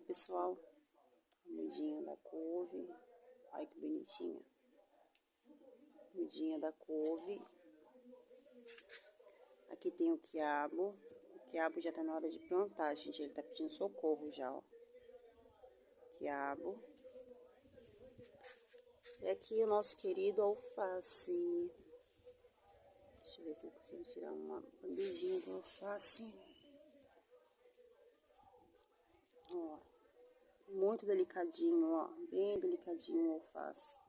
pessoal. Mudinha da couve. Olha que bonitinha. Mudinha da couve. Aqui tem o quiabo. O quiabo já tá na hora de plantar, gente. Ele tá pedindo socorro já, ó. Quiabo. E aqui o nosso querido alface. Deixa eu ver se eu consigo tirar uma bandejinha do alface. Ó, muito delicadinho, ó. Bem delicadinho o alface.